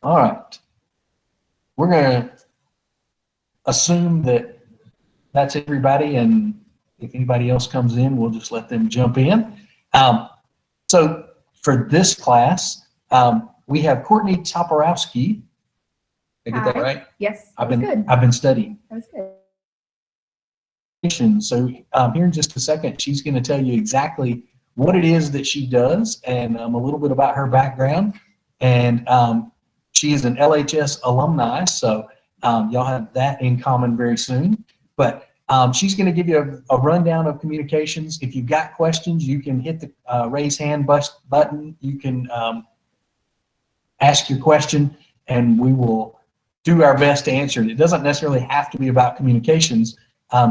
All right. We're going to assume that that's everybody, and if anybody else comes in, we'll just let them jump in. So for this class, we have Courtney Toperowski. Did I get that right? Yes. I've been studying. That was good. So here in just a second, she's going to tell you exactly what it is that she does and a little bit about her background. And she is an LHS alumni, so y'all have that in common very soon. But she's going to give you a rundown of communications. If you've got questions, you can hit the raise hand button. You can ask your question, and we will do our best to answer it. It doesn't necessarily have to be about communications.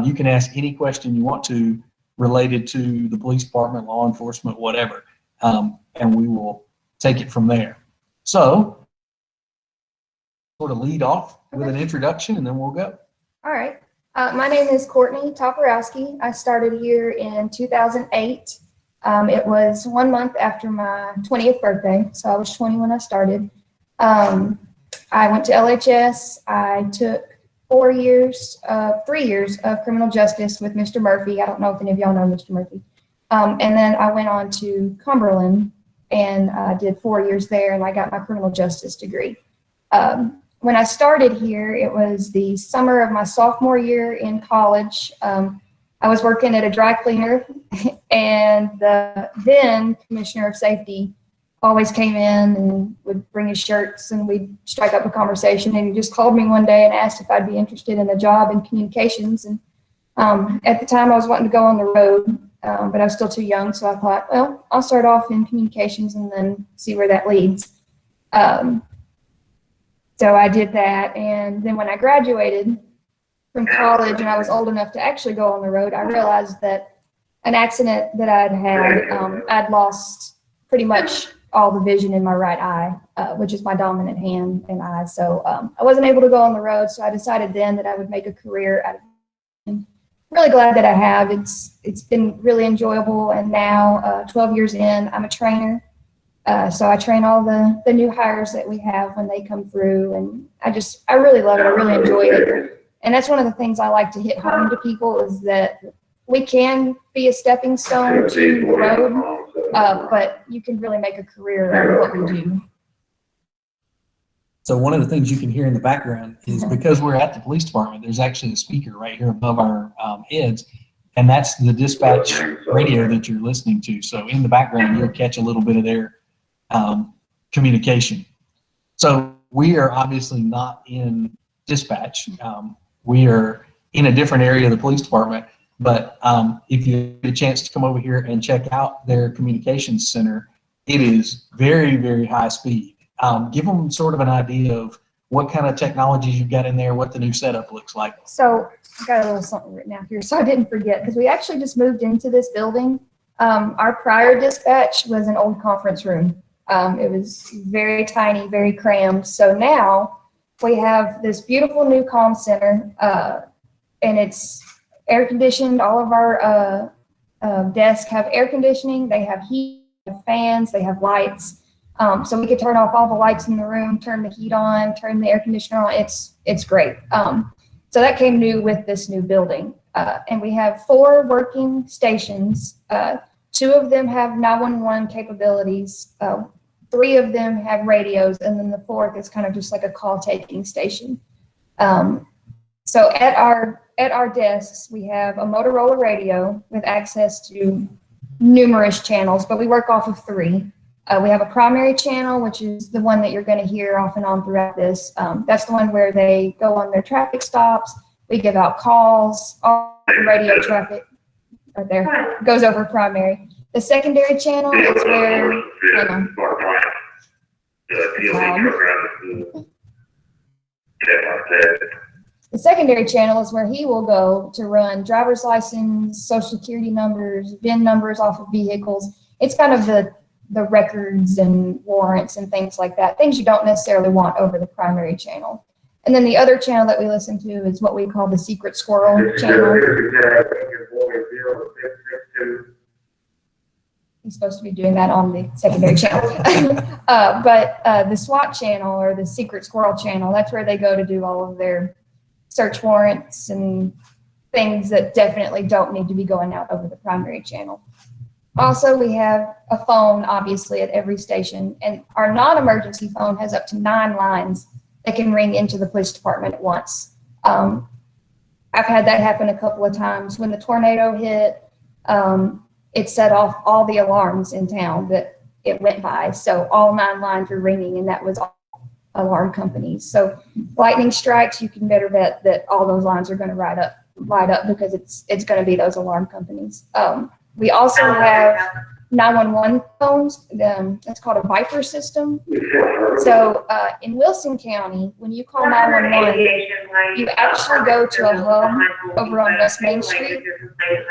You can ask any question you want to related to the police department, law enforcement, whatever, and we will take it from there. So, sort of lead off with an introduction, and then we'll go. All right. My name is Courtney Toperowski. I started here in 2008. It was 1 month after my 20th birthday, so I was 20 when I started. I went to LHS. I took 3 years of criminal justice with Mr. Murphy. I don't know if any of y'all know Mr. Murphy. And then I went on to Cumberland and did 4 years there, and I got my criminal justice degree. When I started here, it was the summer of my sophomore year in college. I was working at a dry cleaner, and the then commissioner of safety always came in and would bring his shirts, and we'd strike up a conversation. And he just called me one day and asked if I'd be interested in a job in communications. And at the time, I was wanting to go on the road, but I was still too young, so I thought, well, I'll start off in communications and then see where that leads. So I did that, and then when I graduated from college and I was old enough to actually go on the road, I realized that an accident that I'd had, I'd lost pretty much all the vision in my right eye, which is my dominant hand and eye. So I wasn't able to go on the road, so I decided then that I would make a career out of it. I'm really glad that I have. It's been really enjoyable, and now 12 years in, I'm a trainer. So I train all the new hires that we have when they come through, and I really love it. I really enjoy it. And that's one of the things I like to hit home to people is that we can be a stepping stone to the road, but you can really make a career out of what we do. So one of the things you can hear in the background is because we're at the police department, there's actually a speaker right here above our heads, and that's the dispatch radio that you're listening to. So in the background, you'll catch a little bit of their communication. So we are obviously not in dispatch. We are in a different area of the police department, but if you get a chance to come over here and check out their communications center, it is very, very high speed. Give them sort of an idea of what kind of technologies you've got in there, what the new setup looks like. So I got a little something written out here so I didn't forget, because we actually just moved into this building. Our prior dispatch was an old conference room. It was very tiny, very crammed. So now we have this beautiful new comm center, and it's air conditioned. All of our desks have air conditioning. They have heat, they have fans, they have lights. So we could turn off all the lights in the room, turn the heat on, turn the air conditioner on. It's great. So that came new with this new building. And we have 4 working stations. 2 of them have 911 capabilities. 3 of them have radios, and then the 4th is kind of just like a call taking station. So at our desks, we have a Motorola radio with access to numerous channels, but we work off of 3. We have a primary channel, which is the one that you're going to hear off and on throughout this. That's the one where they go on their traffic stops. We give out calls. All the radio traffic right there goes over primary. The secondary channel is where, the secondary channel is where he will go to run driver's license, social security numbers, VIN numbers off of vehicles. It's kind of the records and warrants and things like that, things you don't necessarily want over the primary channel. And then the other channel that we listen to is what we call the secret squirrel channel. he's supposed to be doing that on the secondary channel. But the SWAT channel or the secret squirrel channel, that's where they go to do all of their search warrants and things that definitely don't need to be going out over the primary channel. Also, we have a phone, obviously, at every station, and our non-emergency phone has up to 9 lines that can ring into the police department at once. I've had that happen a couple of times. When the tornado hit, it set off all the alarms in town that it went by. So all 9 lines were ringing, and that was all alarm companies. So lightning strikes, you can better bet that all those lines are going to light up because it's going to be those alarm companies. We also have 911 phones. That's called a Viper system. So in Wilson County, when you call 911, you actually go to a hub over on West Main Street,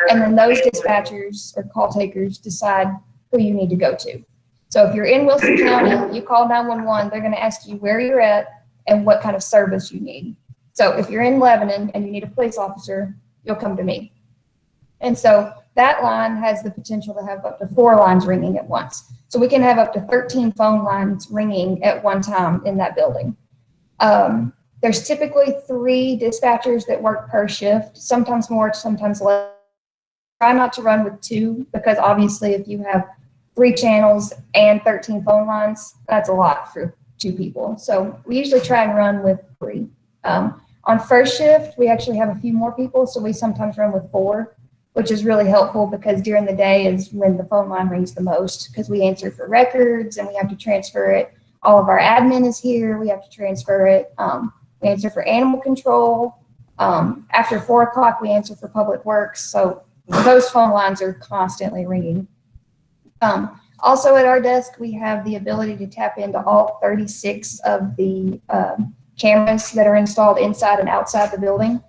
and then those dispatchers or call takers decide who you need to go to. So if you're in Wilson County, you call 911, they're going to ask you where you're at and what kind of service you need. So if you're in Lebanon and you need a police officer, you'll come to me. And so that line has the potential to have up to 4 lines ringing at once. So we can have up to 13 phone lines ringing at one time in that building. There's typically 3 dispatchers that work per shift, sometimes more, sometimes less. Try not to run with 2 because obviously if you have 3 channels and 13 phone lines, that's a lot for 2 people. So we usually try and run with 3. On first shift, we actually have a few more people, so we sometimes run with 4, which is really helpful because during the day is when the phone line rings the most because we answer for records and we have to transfer it. All of our admin is here. We have to transfer it. We answer for animal control. After 4 o'clock, we answer for public works. So those phone lines are constantly ringing. Also at our desk, we have the ability to tap into all 36 of the cameras that are installed inside and outside the building.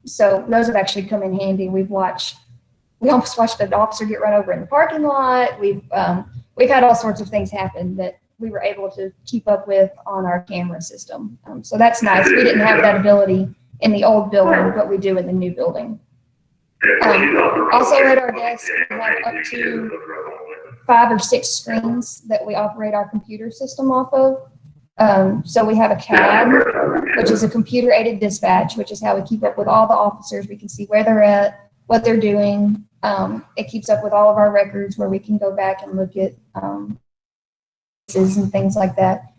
So those have actually come in handy. We almost watched an officer get run over in the parking lot. We've had all sorts of things happen that we were able to keep up with on our camera system. So that's nice. We didn't have that ability in the old building, but we do in the new building. Also at our desk, we have up to 5 or 6 screens that we operate our computer system off of. So we have a CAD, which is a computer-aided dispatch, which is how we keep up with all the officers. We can see where they're at, what they're doing. It keeps up with all of our records where we can go back and look at cases and things like that.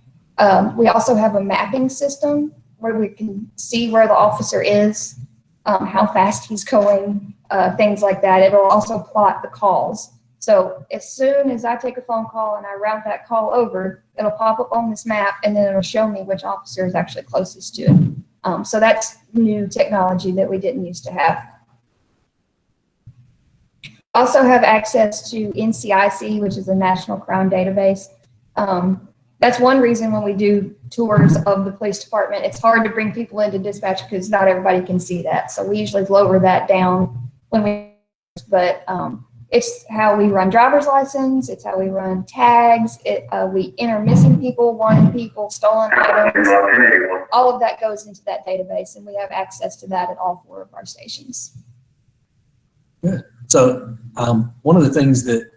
We also have a mapping system where we can see where the officer is, how fast he's going, things like that. It'll also plot the calls. So as soon as I take a phone call and I route that call over, it'll pop up on this map and then it'll show me which officer is actually closest to it. So that's new technology that we didn't used to have. Also have access to NCIC, which is a national crime database. That's one reason when we do tours of the police department, it's hard to bring people into dispatch because not everybody can see that. So we usually lower that down when but it's how we run driver's license. It's how we run tags. We enter missing people, wanted people, stolen items. All of that goes into that database, and we have access to that at all 4 of our stations. Good. So one of the things that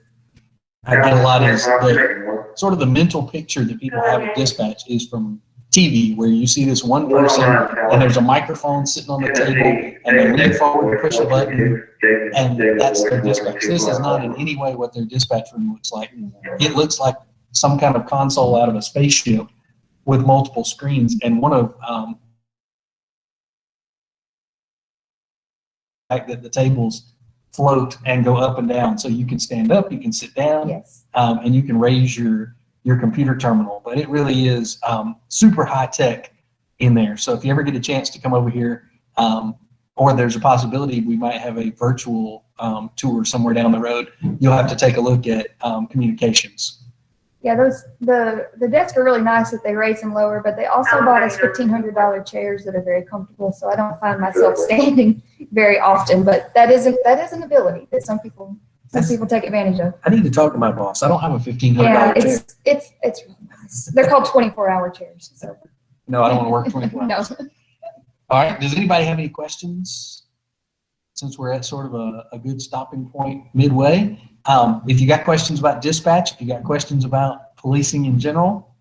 I get a lot is the sort of the mental picture that people have of dispatch is from TV, where you see this one person and there's a microphone sitting on the table and they lean forward and push a button and that's their dispatch. This is not in any way what their dispatch room looks like. It looks like some kind of console out of a spaceship with multiple screens. And one of the fact that the tables float and go up and down, so you can stand up, you can sit down, Yes. And you can raise your computer terminal. But it really is super high tech in there. So if you ever get a chance to come over here, or there's a possibility we might have a virtual tour somewhere down the road, you'll have to take a look at communications. Yeah, the desks are really nice that they raise and lower, but they also bought us $1,500 chairs that are very comfortable. So I don't find myself standing very often, but that is an ability that some people take advantage of. I need to talk to my boss. I don't have a $1,500 Yeah, chair. it's really nice. They're called 24-hour chairs. So. No, I don't want to work 24 hours. No. All right. Does anybody have any questions? Since we're at sort of a good stopping point midway. if you got questions about dispatch, if you got questions about policing in general.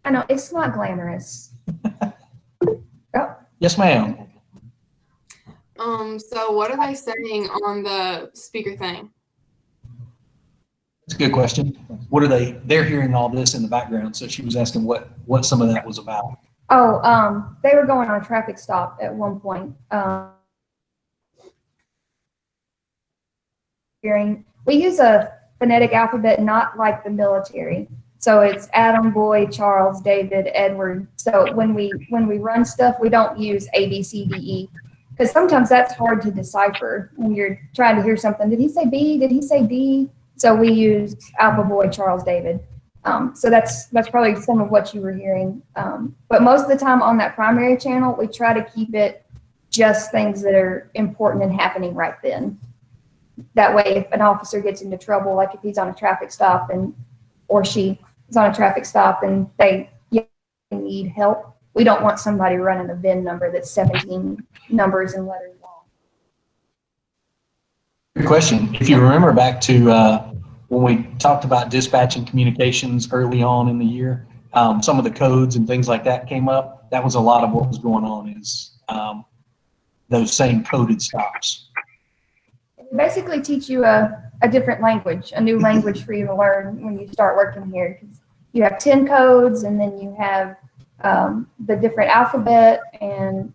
I know it's not glamorous. Oh. Yes, ma'am. So what are they saying on the speaker thing? That's a good question. What are they? They're hearing all this in the background, so she was asking what some of that was about. Oh, they were going on a traffic stop at one point. We use a phonetic alphabet, not like the military. So it's Adam, Boy, Charles, David, Edward. So when we run stuff, we don't use A, B, C, D, E, because sometimes that's hard to decipher when you're trying to hear something. Did he say B? Did he say D? So we use Alpha, Boy, Charles, David. So that's probably some of what you were hearing. But most of the time on that primary channel, we try to keep it just things that are important and happening right then. That way, if an officer gets into trouble, like if he's on a traffic stop or she is on a traffic stop and they need help, we don't want somebody running a VIN number that's 17 numbers and letters long. Good question. If you remember back to when we talked about dispatch and communications early on in the year, some of the codes and things like that came up. That was a lot of what was going on is those same coded stops. We basically teach you a different language, a new language for you to learn when you start working here. 'Cause you have 10 codes, and then you have the different alphabet, and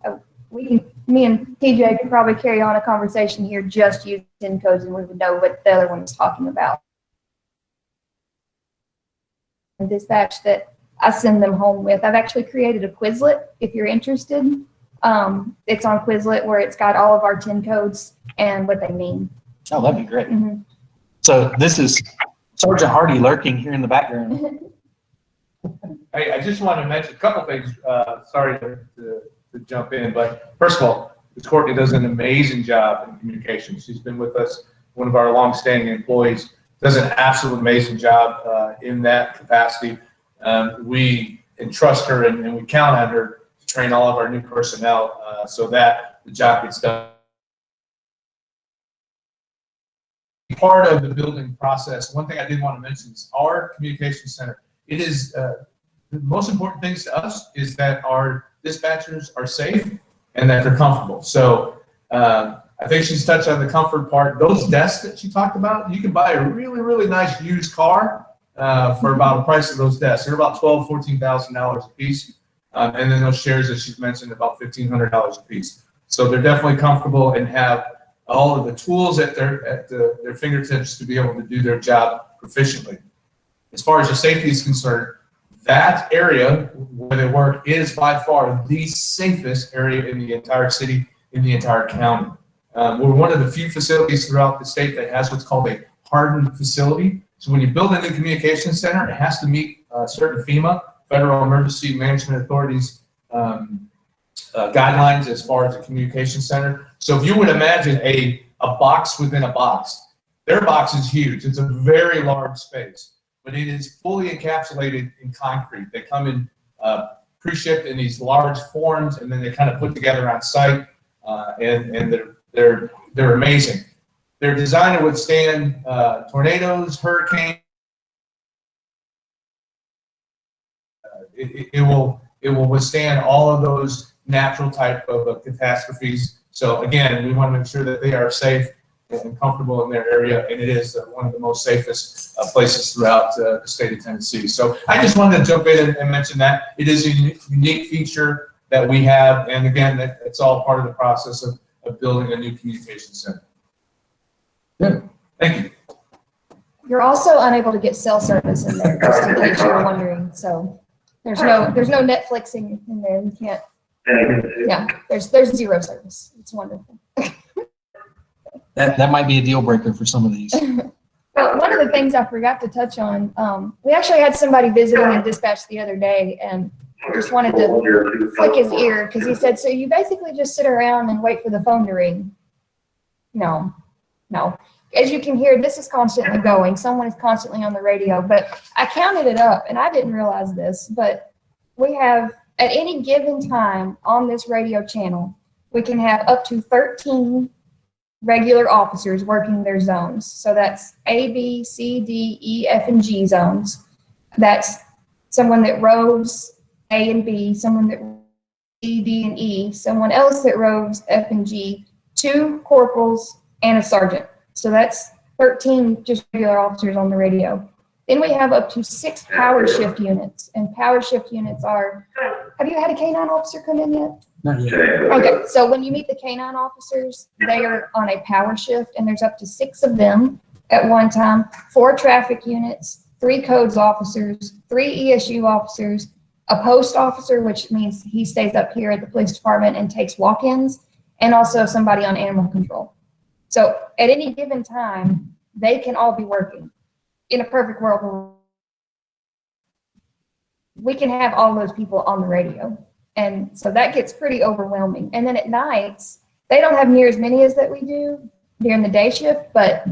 me and TJ could probably carry on a conversation here just using 10 codes, and we would know what the other one was talking about. And dispatch that I send them home with. I've actually created a Quizlet if you're interested. It's on Quizlet where it's got all of our 10 codes and what they mean. Oh, that'd be great. Mm-hmm. So this is Sergeant Hardy lurking here in the background. Hey, I just want to mention a couple things. Sorry to jump in, but first of all, Courtney does an amazing job in communication. She's been with us, one of our longstanding employees, does an absolute amazing job in that capacity. We entrust her and we count on her to train all of our new personnel so that the job gets done. Part of the building process, one thing I did want to mention is our communication center. It is the most important things to us is that our dispatchers are safe and that they're comfortable. So I think she's touched on the comfort part. Those desks that she talked about, you can buy a really, really nice used car for about the price of those desks. They're about $12,000, $14,000 a piece. And then those chairs that she's mentioned, about $1,500 a piece. So they're definitely comfortable and have all of the tools at their fingertips to be able to do their job proficiently. As far as the safety is concerned, that area where they work is by far the safest area in the entire city, in the entire county. We're one of the few facilities throughout the state that has what's called a hardened facility. So when you build a new communication center, it has to meet certain FEMA, Federal Emergency Management Authority's guidelines as far as a communication center. So if you would imagine a box within a box, their box is huge. It's a very large space, but it is fully encapsulated in concrete. They come in pre-shipped in these large forms, and then they kind of put together on site, and they're amazing. They're designed to withstand tornadoes, hurricanes. It will withstand all of those natural type of catastrophes. So again, we want to make sure that they are safe and comfortable in their area, and it is one of the most safest places throughout the state of Tennessee. So I just wanted to jump in and mention that. It is a unique feature that we have, and again, it's all part of the process of building a new communication center. Good. Thank you. You're also unable to get cell service in there, just in case you were wondering. So there's no Netflixing in there. You can't. Yeah, there's zero service. It's wonderful. That might be a deal breaker for some of these. Well, one of the things I forgot to touch on, we actually had somebody visiting in dispatch the other day, and just wanted to flick his ear because he said, "So you basically just sit around and wait for the phone to ring?" No. As you can hear, this is constantly going. Someone is constantly on the radio, but I counted it up, and I didn't realize this, but we have, at any given time on this radio channel, we can have up to 13 regular officers working their zones. So that's A, B, C, D, E, F, and G zones. That's someone that rows A and B, someone that rows C, D, and E, someone else that rows F and G, 2 corporals, and a sergeant. So that's 13 just regular officers on the radio. Then we have up to 6 power shift units, and power shift units are, have you had a K-9 officer come in yet? Not yet. Okay, so when you meet the K-9 officers, they are on a power shift, and there's up to 6 of them at one time, 4 traffic units, 3 codes officers, 3 ESU officers, a post officer, which means he stays up here at the police department and takes walk-ins, and also somebody on animal control. So at any given time, they can all be working. In a perfect world, we can have all those people on the radio. And so that gets pretty overwhelming. And then at nights, they don't have near as many as that we do during the day shift, but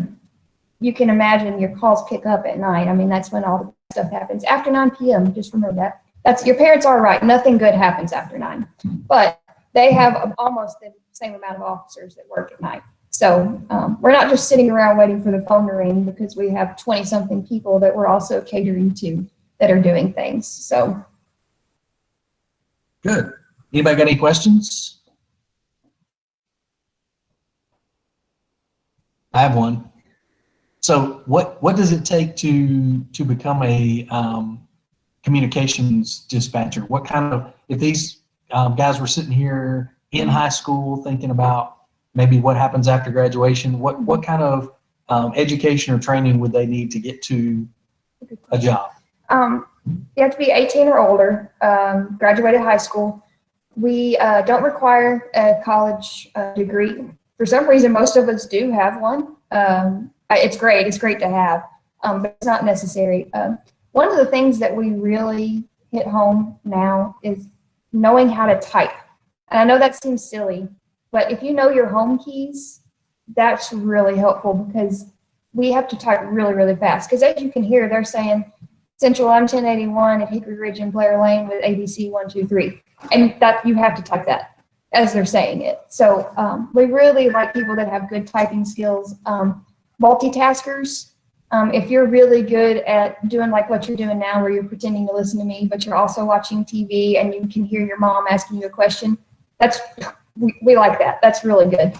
you can imagine your calls pick up at night. I mean, that's when all the stuff happens. After 9 p.m., just remember that. That's, your parents are right. Nothing good happens after 9. But they have almost the same amount of officers that work at night. So we're not just sitting around waiting for the phone to ring, because we have 20-something people that we're also catering to that are doing things. So. Good. Anybody got any questions? I have one. So what does it take to become a communications dispatcher? What kind of, if these guys were sitting here in high school thinking about maybe what happens after graduation, what kind of education or training would they need to get to a job? You have to be 18 or older, graduated high school. We don't require a college degree. For some reason, most of us do have one. It's great. It's great to have, but it's not necessary. One of the things that we really hit home now is knowing how to type. And I know that seems silly, but if you know your home keys, that's really helpful, because we have to type really, really fast. Because as you can hear, they're saying Central M1081 at Hickory Ridge and Blair Lane with ABC 123. And that you have to type that as they're saying it. So we really like people that have good typing skills. Multitaskers, if you're really good at doing like what you're doing now, where you're pretending to listen to me, but you're also watching TV and you can hear your mom asking you a question, we like that. That's really good.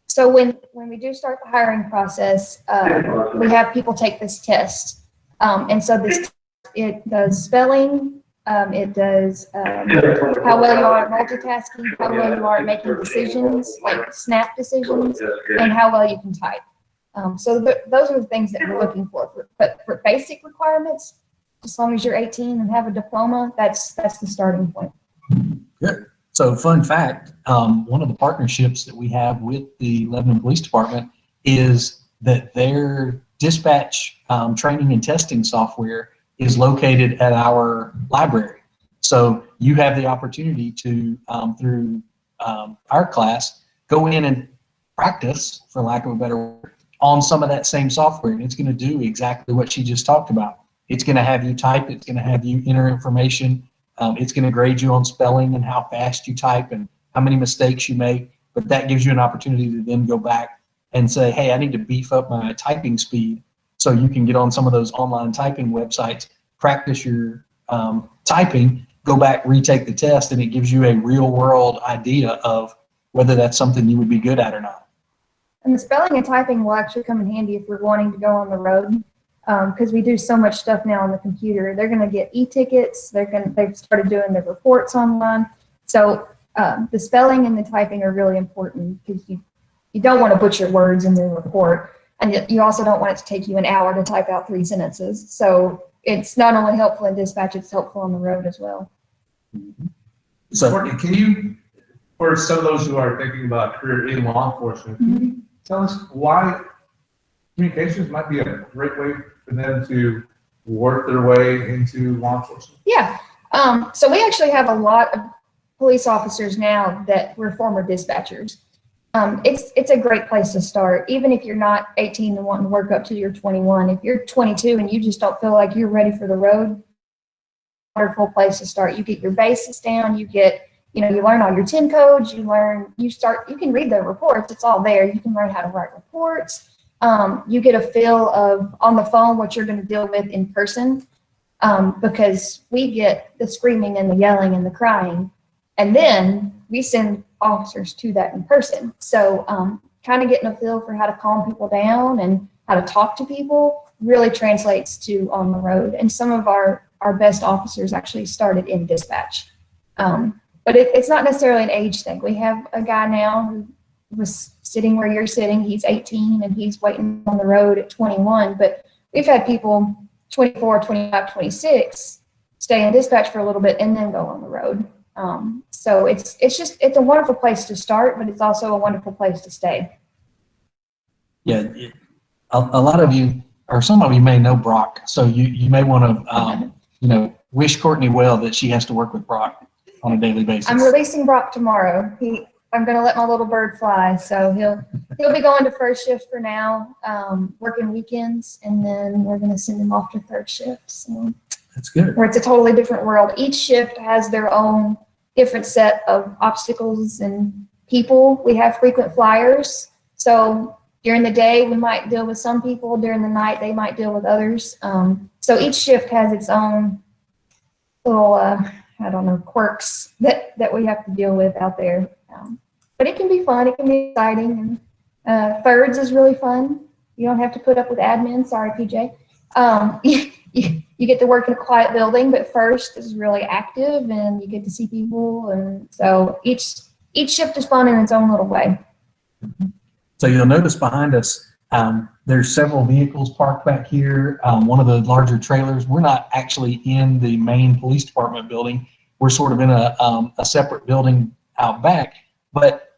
So when we do start the hiring process, we have people take this test. And so it does spelling, it does how well you are at multitasking, how well you are at making decisions, like snap decisions, and how well you can type. So those are the things that we're looking for. But for basic requirements, as long as you're 18 and have a diploma, that's the starting point. Good. So fun fact, one of the partnerships that we have with the Lebanon Police Department is that their dispatch training and testing software is located at our library. So you have the opportunity to, through our class, go in and practice, for lack of a better word, on some of that same software. And it's going to do exactly what she just talked about. It's going to have you type, it's going to have you enter information. It's going to grade you on spelling and how fast you type and how many mistakes you make. But that gives you an opportunity to then go back and say, hey, I need to beef up my typing speed. So you can get on some of those online typing websites, practice your typing, go back, retake the test, and it gives you a real world idea of whether that's something you would be good at or not. And the spelling and typing will actually come in handy if we're wanting to go on the road, because we do so much stuff now on the computer. They're going to get e-tickets. They've started doing their reports online. So the spelling and the typing are really important, because you don't want to butcher words in the report. And you also don't want it to take you an hour to type out 3 sentences. So it's not only helpful in dispatch, it's helpful on the road as well. So, Courtney, can you, for some of those who are thinking about career in law enforcement, can you tell us why communications might be a great way for them to work their way into law enforcement? Yeah. So we actually have a lot of police officers now that were former dispatchers. It's a great place to start, even if you're not 18 and wanting to work up to your 21. If you're 22 and you just don't feel like you're ready for the road, wonderful place to start. You get your basis down, you get you know, you learn all your 10 codes, you can read the reports, it's all there. You can learn how to write reports. You get a feel of on the phone what you're going to deal with in person, because we get the screaming and the yelling and the crying, and then we send officers to that in person. So kind of getting a feel for how to calm people down and how to talk to people really translates to on the road. And some of our best officers actually started in dispatch. But it's not necessarily an age thing. We have a guy now who was sitting where you're sitting. He's 18 and he's waiting on the road at 21. But we've had people 24, 25, 26 stay in dispatch for a little bit and then go on the road. So it's a wonderful place to start, but it's also a wonderful place to stay. Yeah, a lot of you, or some of you may know Brock, so you may want to, wish Courtney well that she has to work with Brock on a daily basis. I'm releasing Brock tomorrow. I'm going to let my little bird fly, so he'll be going to first shift for now, working weekends, and then we're going to send him off to third shift. So that's good. Where it's a totally different world. Each shift has their own different set of obstacles and people. We have frequent flyers, so during the day we might deal with some people. During the night they might deal with others. So each shift has its own little quirks that we have to deal with out there. But it can be fun. It can be exciting. And thirds is really fun. You don't have to put up with admin. Sorry, PJ. You get to work in a quiet building, but first is really active, and you get to see people. And so each shift is fun in its own little way. So you'll notice behind us, there's several vehicles parked back here. One of the larger trailers. We're not actually in the main police department building. We're sort of in a separate building out back. But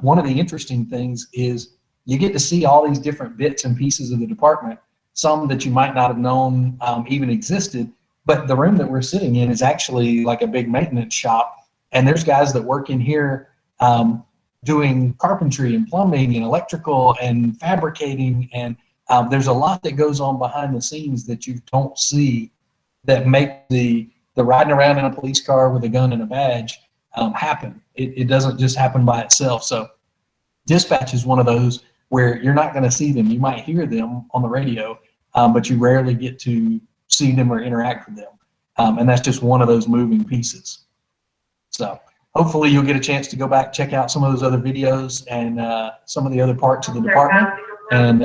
one of the interesting things is you get to see all these different bits and pieces of the department, some that you might not have known even existed. But the room that we're sitting in is actually like a big maintenance shop. And there's guys that work in here doing carpentry and plumbing and electrical and fabricating. And there's a lot that goes on behind the scenes that you don't see that make the riding around in a police car with a gun and a badge happen. It doesn't just happen by itself. So dispatch is one of those where you're not going to see them. You might hear them on the radio, but you rarely get to see them or interact with them. And that's just one of those moving pieces. So hopefully you'll get a chance to go back, check out some of those other videos and some of the other parts of the department. And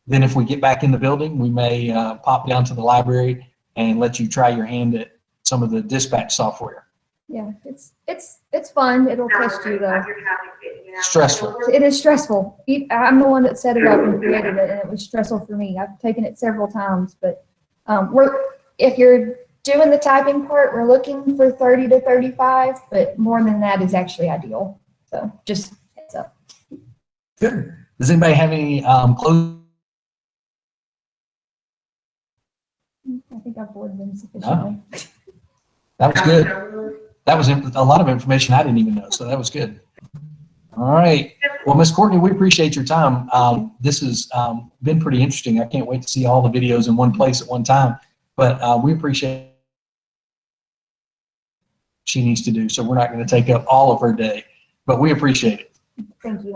then if we get back in the building, we may pop down to the library and let you try your hand at some of the dispatch software. Yeah, it's fun. It'll test you though. Stressful. It is stressful. I'm the one that set it up and created it, and it was stressful for me. I've taken it several times, but if you're doing the typing part, we're looking for 30 to 35, but more than that is actually ideal. So just heads up. Good. Does anybody have any close? I think I've bored them sufficiently. No. That was good. That was a lot of information I didn't even know, so that was good. All right. Well, Miss Courtney, we appreciate your time. This has been pretty interesting. I can't wait to see all the videos in one place at one time, but we appreciate she needs to do. So we're not going to take up all of her day, but we appreciate it. Thank you.